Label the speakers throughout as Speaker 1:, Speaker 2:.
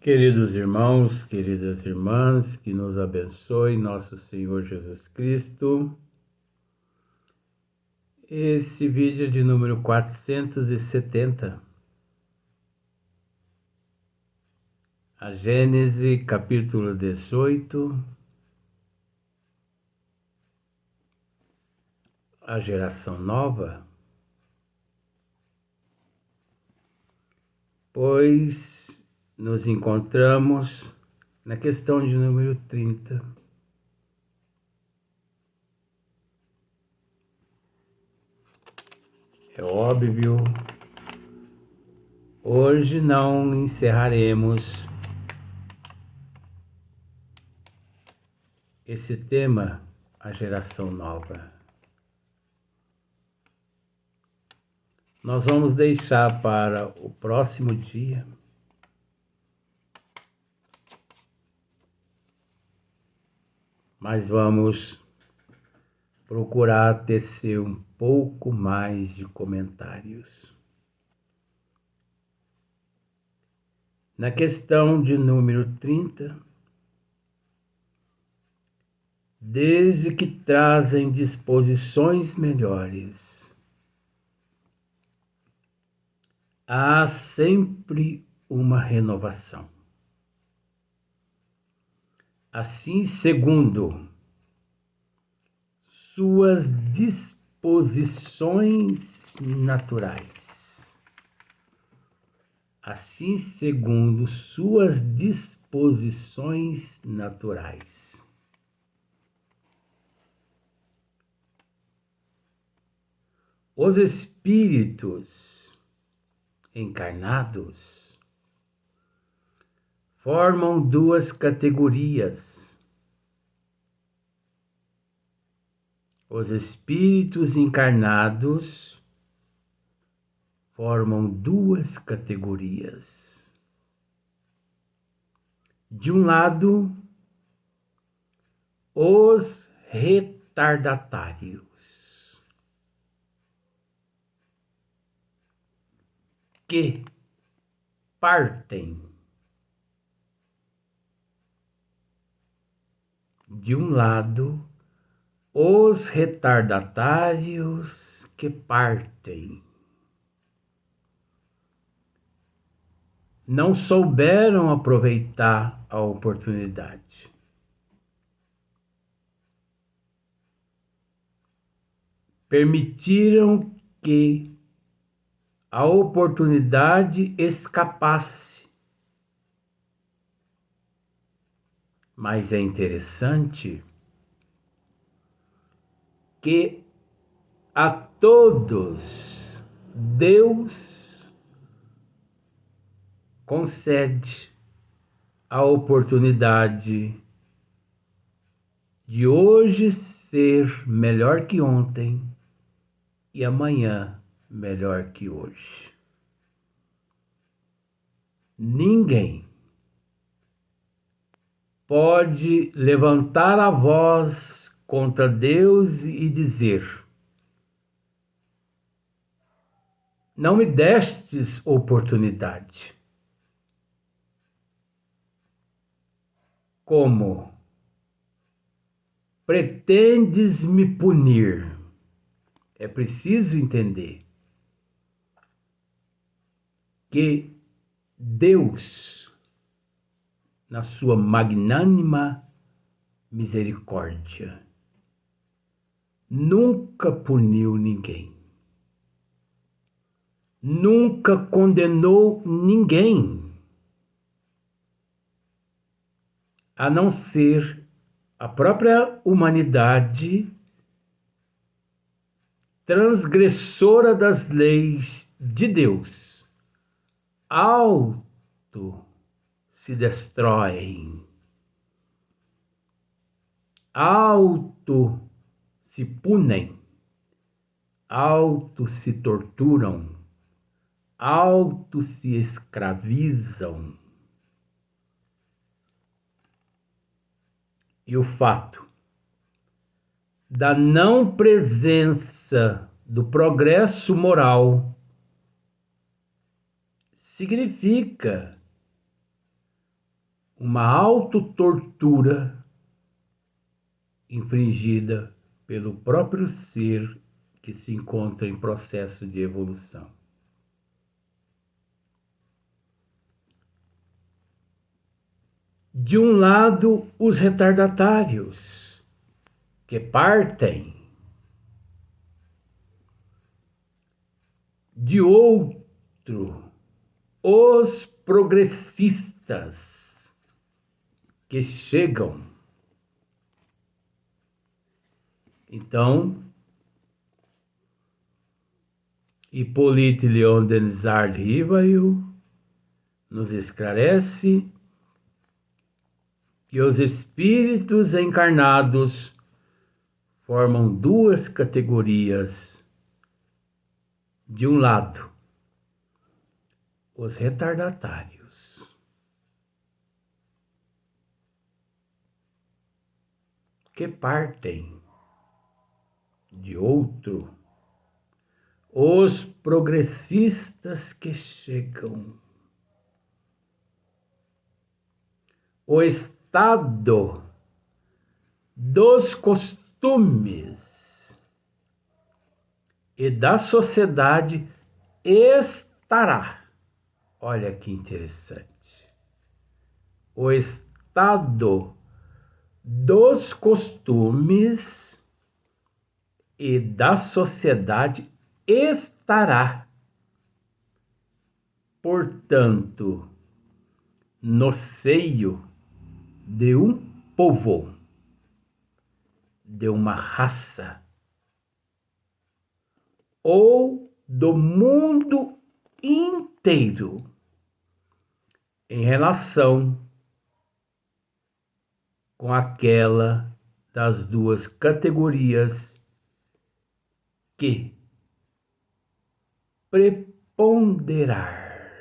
Speaker 1: Queridos irmãos, queridas irmãs, que nos abençoe nosso Senhor Jesus Cristo. Esse vídeo é de número 470. A Gênese, capítulo 18. A geração nova. Pois nos encontramos na questão de número 30. É óbvio, hoje não encerraremos esse tema, a geração nova. Nós vamos deixar para o próximo dia mas vamos procurar tecer um pouco mais de comentários. Na questão de número 30, desde que trazem disposições melhores, há sempre uma renovação. Assim, segundo suas disposições naturais. Assim, segundo suas disposições naturais. Os espíritos encarnados formam duas categorias. Os espíritos encarnados formam duas categorias. De um lado, os retardatários, que partem de um lado, os retardatários que partem. Não souberam aproveitar a oportunidade. Permitiram que a oportunidade escapasse. Mas é interessante que a todos Deus concede a oportunidade de hoje ser melhor que ontem e amanhã melhor que hoje. Ninguém pode levantar a voz contra Deus e dizer: não me destes oportunidade. Como? Pretendes me punir? É preciso entender que Deus, na sua magnânima misericórdia, nunca puniu ninguém, nunca condenou ninguém, a não ser a própria humanidade transgressora das leis de Deus. Auto se destroem, auto se punem, auto se torturam, auto se escravizam. E o fato da não presença do progresso moral significa uma autotortura infringida pelo próprio ser que se encontra em processo de evolução. De um lado, os retardatários, que partem. De outro, os progressistas, que chegam. Então, Hippolyte Léon Denisard Rivail nos esclarece que os espíritos encarnados formam duas categorias. De um lado, os retardatários, que partem. De outro, os progressistas que chegam. O estado dos costumes e da sociedade estará. Olha que interessante. O estado dos costumes e da sociedade estará, portanto, no seio de um povo, de uma raça, ou do mundo inteiro, em relação com aquela das duas categorias que preponderar,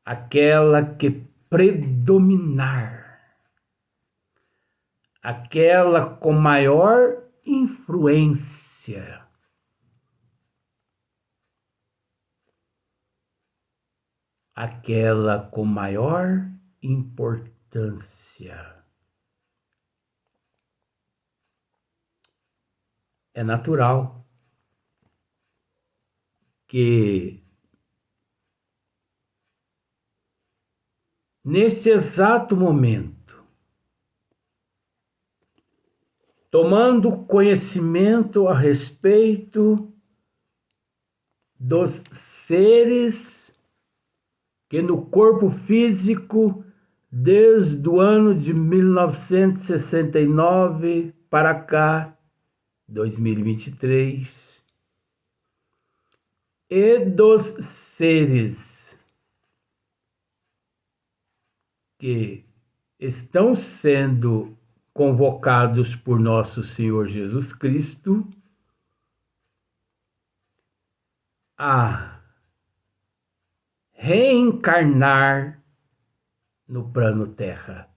Speaker 1: aquela que predominar, aquela com maior influência, aquela com maior importância. É natural que nesse exato momento, tomando conhecimento a respeito dos seres que no corpo físico, desde o ano de 1969 para cá, 2023, e dos seres que estão sendo convocados por nosso Senhor Jesus Cristo a reencarnar no plano Terra.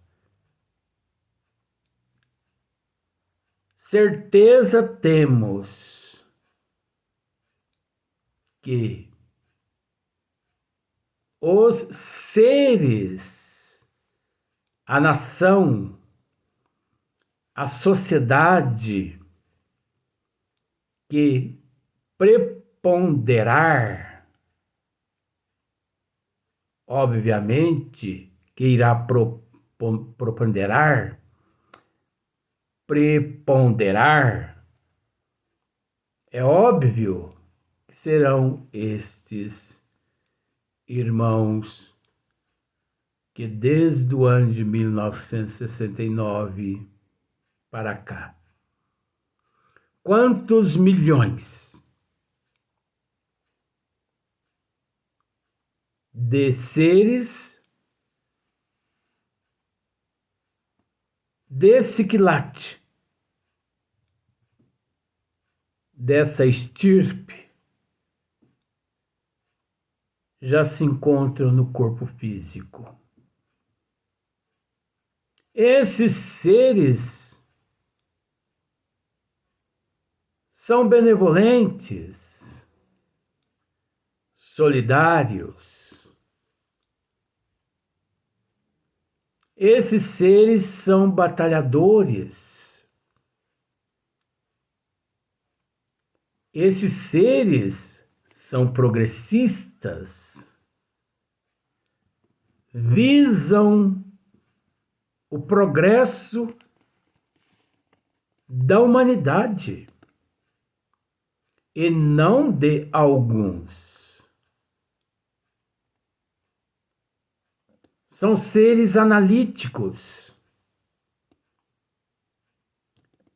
Speaker 1: Certeza temos que os seres, a nação, a sociedade que preponderar, obviamente que irá preponderar, é óbvio que serão estes irmãos que desde o ano de 1969 para cá, quantos milhões de seres desse quilate, dessa estirpe, já se encontram no corpo físico. Esses seres são benevolentes, solidários. Esses seres são batalhadores. Esses seres são progressistas. Visam o progresso da humanidade e não de alguns. São seres analíticos.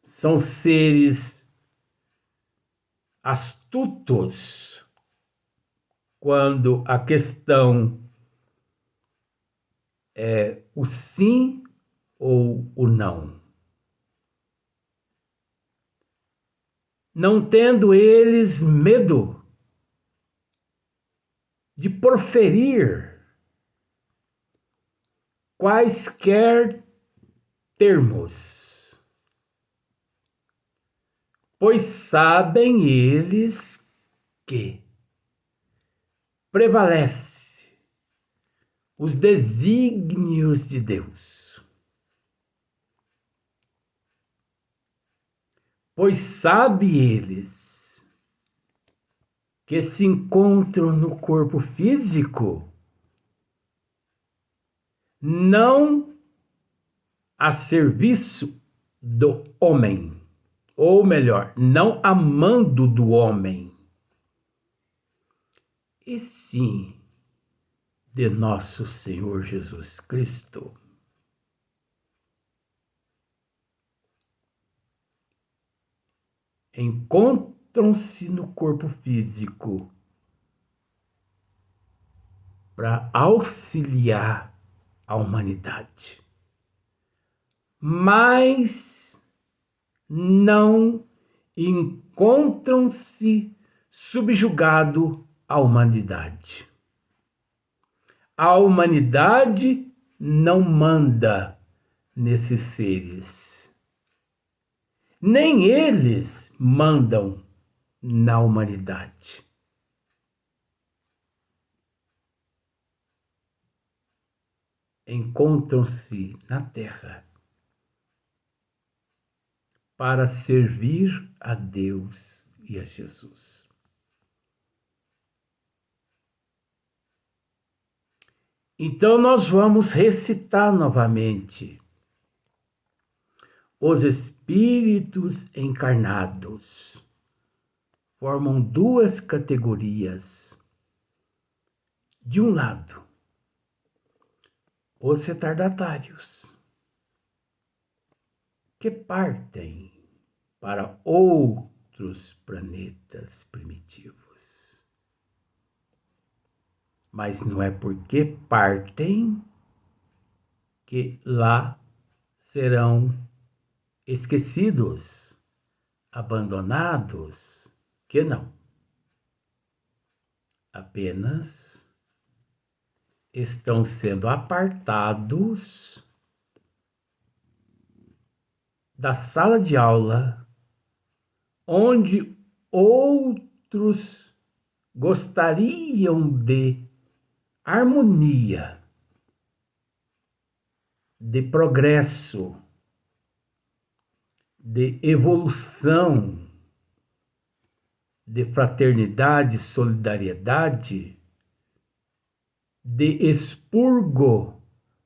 Speaker 1: São seres astutos quando a questão é o sim ou o não. Não tendo eles medo de proferir quaisquer termos, pois sabem eles que prevalece os desígnios de Deus, pois sabe eles que se encontram no corpo físico não a serviço do homem, ou melhor, não a mando do homem, e sim de nosso Senhor Jesus Cristo. Encontram-se no corpo físico para auxiliar a humanidade, mas não encontram-se subjugado à humanidade. A humanidade não manda nesses seres, nem eles mandam na humanidade. Encontram-se na Terra para servir a Deus e a Jesus. Então nós vamos recitar novamente os espíritos encarnados. Formam duas categorias. De um lado, os retardatários, que partem para outros planetas primitivos. Mas não é porque partem que lá serão esquecidos, abandonados, que não. Apenas estão sendo apartados da sala de aula, onde outros gostariam de harmonia, de progresso, de evolução, de fraternidade, solidariedade, de expurgo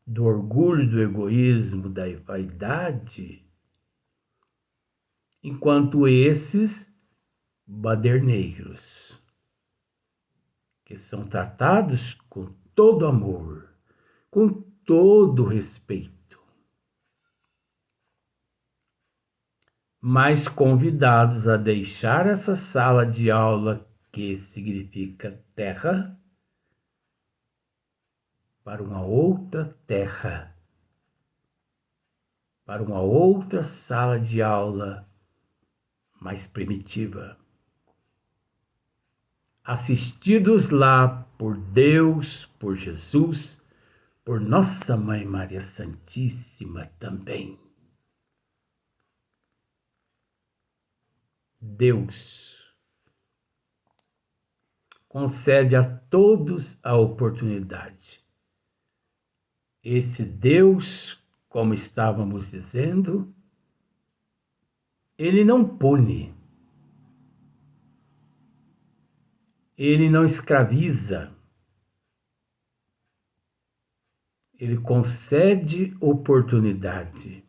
Speaker 1: do orgulho, do egoísmo, da vaidade, enquanto esses baderneiros, que são tratados com todo amor, com todo respeito, mas convidados a deixar essa sala de aula, que significa terra, para uma outra terra, para uma outra sala de aula mais primitiva, assistidos lá por Deus, por Jesus, por Nossa Mãe Maria Santíssima também. Deus, concede a todos a oportunidade. Esse Deus, como estávamos dizendo, ele não pune, ele não escraviza, ele concede oportunidade,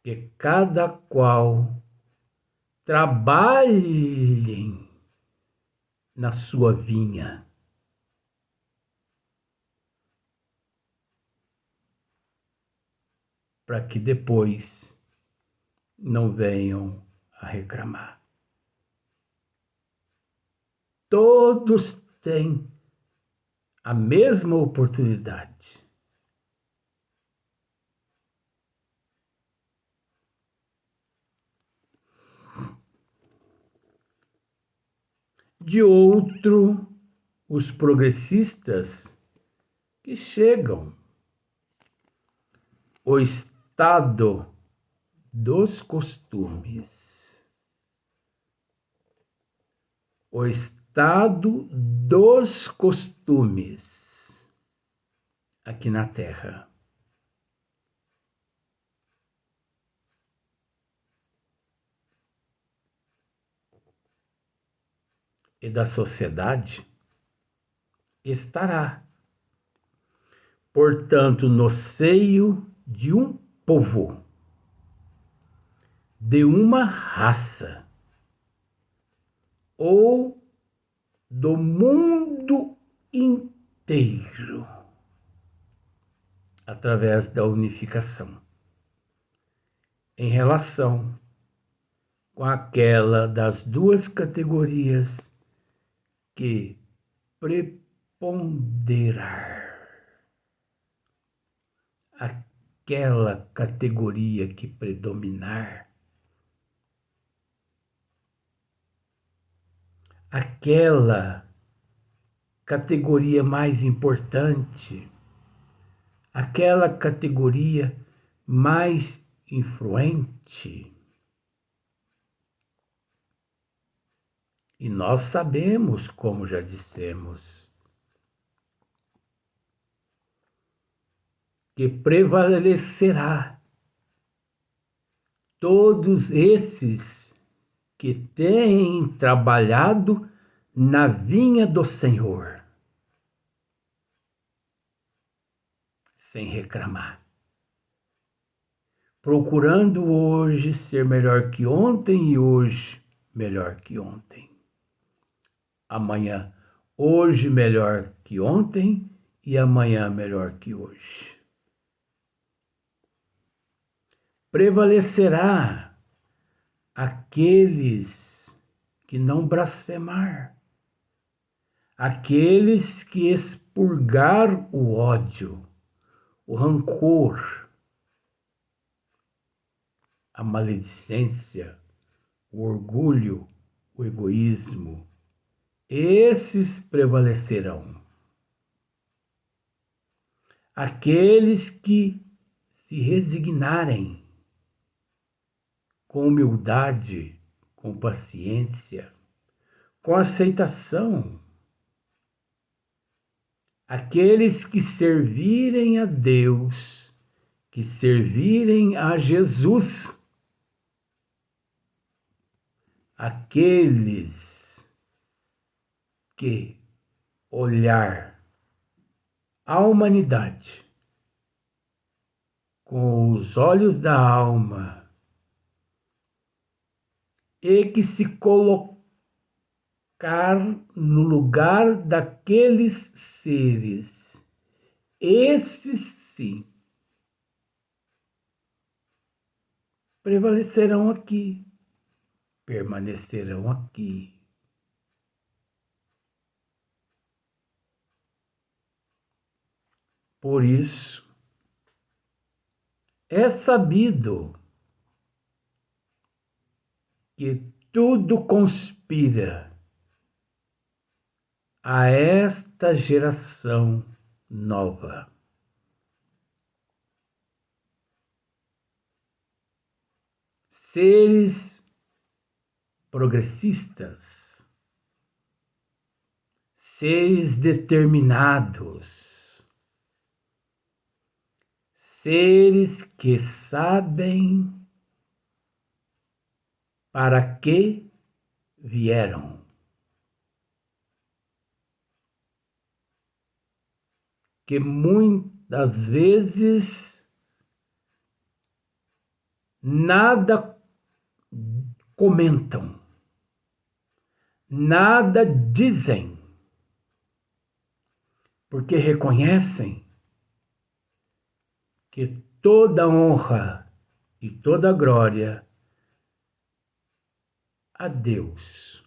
Speaker 1: que cada qual trabalhem na sua vinha, para que depois não venham a reclamar. Todos têm a mesma oportunidade. De outro, os progressistas que chegam, o estado dos costumes, o estado dos costumes aqui na Terra. E da sociedade estará, portanto, no seio de um povo, de uma raça, ou do mundo inteiro, através da unificação, em relação com aquela das duas categorias que preponderar. Aquela categoria que predominar, aquela categoria mais importante, aquela categoria mais influente. E nós sabemos, como já dissemos, que prevalecerá todos esses que têm trabalhado na vinha do Senhor, sem reclamar, procurando hoje ser melhor que ontem e hoje melhor que ontem. Amanhã, hoje melhor que ontem e amanhã melhor que hoje. Prevalecerá aqueles que não blasfemar, aqueles que expurgar o ódio, o rancor, a maledicência, o orgulho, o egoísmo. Esses prevalecerão. Aqueles que se resignarem com humildade, com paciência, com aceitação. Aqueles que servirem a Deus, que servirem a Jesus. Aqueles que olhar a humanidade com os olhos da alma e que se colocar no lugar daqueles seres, esses sim prevalecerão aqui, permanecerão aqui. Por isso, é sabido que tudo conspira a esta geração nova. Seres progressistas, seres determinados, seres que sabem para que vieram. Que muitas vezes nada comentam, nada dizem, porque reconhecem que toda honra e toda glória a Deus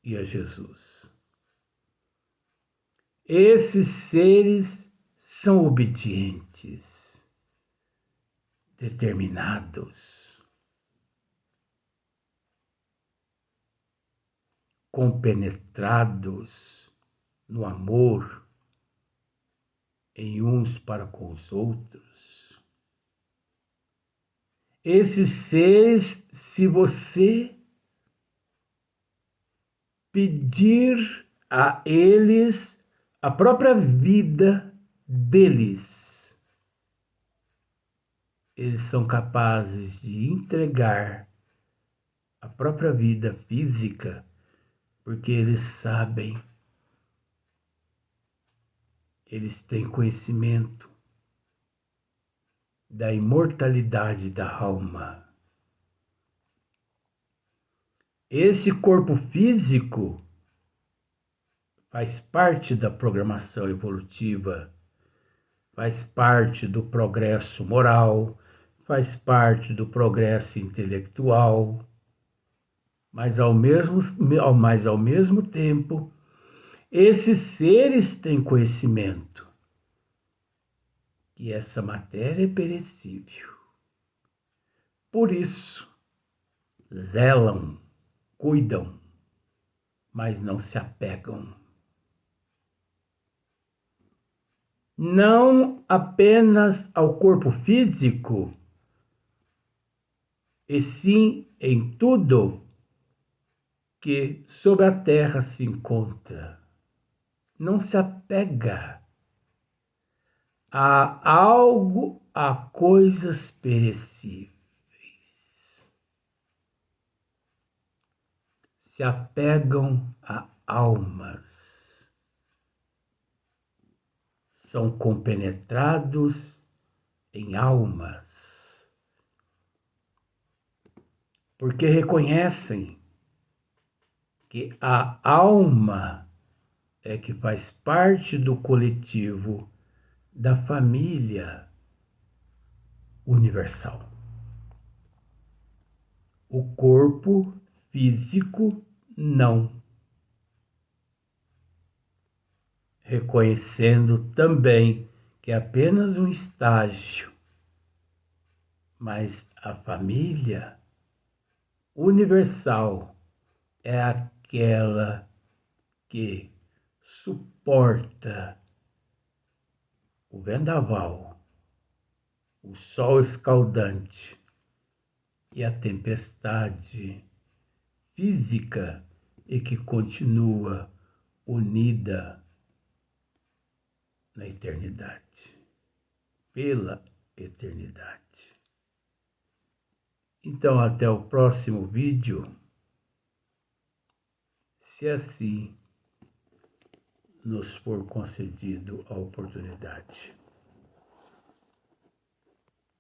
Speaker 1: e a Jesus. Esses seres são obedientes, determinados, compenetrados no amor em uns para com os outros. Esses seres, se você pedir a eles a própria vida deles, eles são capazes de entregar a própria vida física, porque eles sabem, eles têm conhecimento da imortalidade da alma. Esse corpo físico faz parte da programação evolutiva, faz parte do progresso moral, faz parte do progresso intelectual, mas ao mesmo tempo, esses seres têm conhecimento que essa matéria é perecível. Por isso, zelam, cuidam, mas não se apegam. Não apenas ao corpo físico, e sim em tudo que sobre a terra se encontra. Não se apega a algo, a coisas perecíveis. Se apegam a almas. São compenetrados em almas. Porque reconhecem que a alma é que faz parte do coletivo da família universal. O corpo físico não. Reconhecendo também que é apenas um estágio, mas a família universal é aquela que suporta o vendaval, o sol escaldante e a tempestade física e que continua unida na eternidade, pela eternidade. Então, até o próximo vídeo, se assim nos for concedido a oportunidade.